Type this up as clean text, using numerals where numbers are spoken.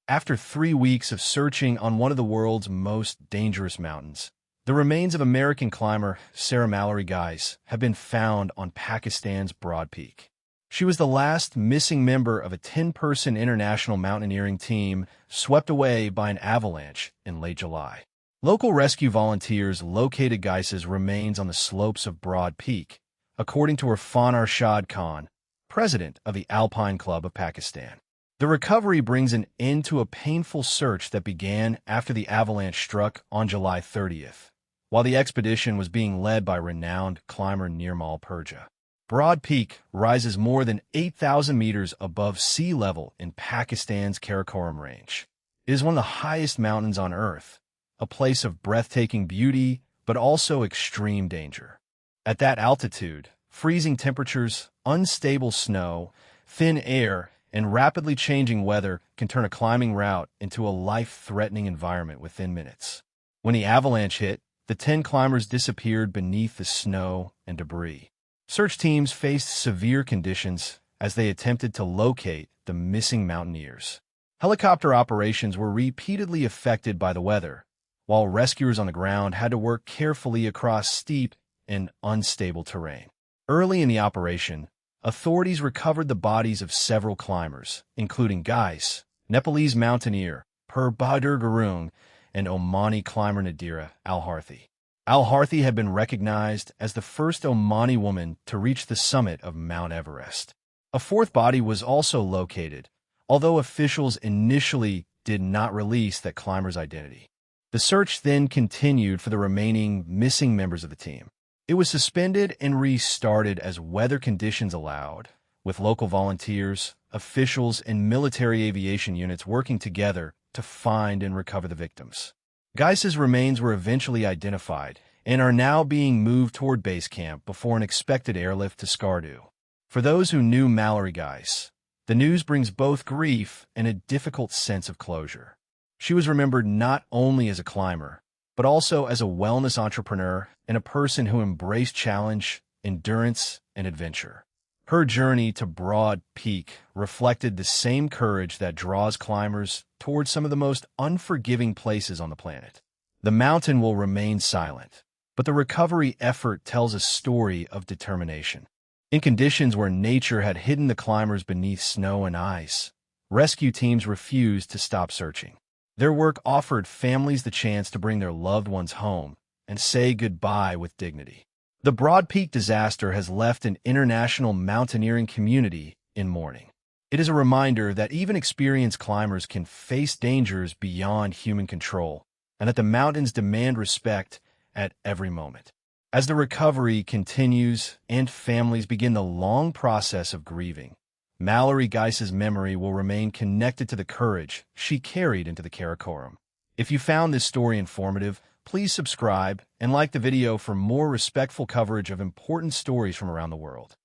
After 3 weeks of searching on one of the world's most dangerous mountains, the remains of American climber Mallorv Geis have been found on Pakistan's Broad Peak. She was the last missing member of a 10-person international mountaineering team swept away by an avalanche in late July. Local rescue volunteers located Geis's remains on the slopes of Broad Peak, according to Irfan Arshad Khan, president of the Alpine Club of Pakistan. The recovery brings an end to a painful search that began after the avalanche struck on July 30th, while the expedition was being led by renowned climber Mallorv. Broad Peak rises more than 8,000 meters above sea level in Pakistan's Karakoram Range. It is one of the highest mountains on Earth, a place of breathtaking beauty but also extreme danger. At that altitude, freezing temperatures, unstable snow, thin air, and rapidly changing weather can turn a climbing route into a life-threatening environment within minutes. When the avalanche hit, the 10 climbers disappeared beneath the snow and debris. Search teams faced severe conditions as they attempted to locate the missing mountaineers. Helicopter operations were repeatedly affected by the weather, while rescuers on the ground had to work carefully across steep and unstable terrain. Early in the operation, authorities recovered the bodies of several climbers, including Geis, Nepalese mountaineer Per Bahadur Gurung, and Omani climber Nadira Al-Harthi. Al-Harthi had been recognized as the first Omani woman to reach the summit of Mount Everest. A fourth body was also located, although officials initially did not release that climber's identity. The search then continued for the remaining missing members of the team. It was suspended and restarted as weather conditions allowed, with local volunteers, officials, and military aviation units working together to find and recover the victims. Geis's remains were eventually identified and are now being moved toward base camp before an expected airlift to Skardu. For those who knew Mallorv Geis, the news brings both grief and a difficult sense of closure. She was remembered not only as a climber, but also as a wellness entrepreneur and a person who embraced challenge, endurance, and adventure. Her journey to Broad Peak reflected the same courage that draws climbers towards some of the most unforgiving places on the planet. The mountain will remain silent, but the recovery effort tells a story of determination. In conditions where nature had hidden the climbers beneath snow and ice, rescue teams refused to stop searching. Their work offered families the chance to bring their loved ones home and say goodbye with dignity. The Broad Peak disaster has left an international mountaineering community in mourning. It is a reminder that even experienced climbers can face dangers beyond human control, and that the mountains demand respect at every moment. As the recovery continues and families begin the long process of grieving, Mallorv Geis's memory will remain connected to the courage she carried into the Karakoram. If you found this story informative, please subscribe and like the video for more respectful coverage of important stories from around the world.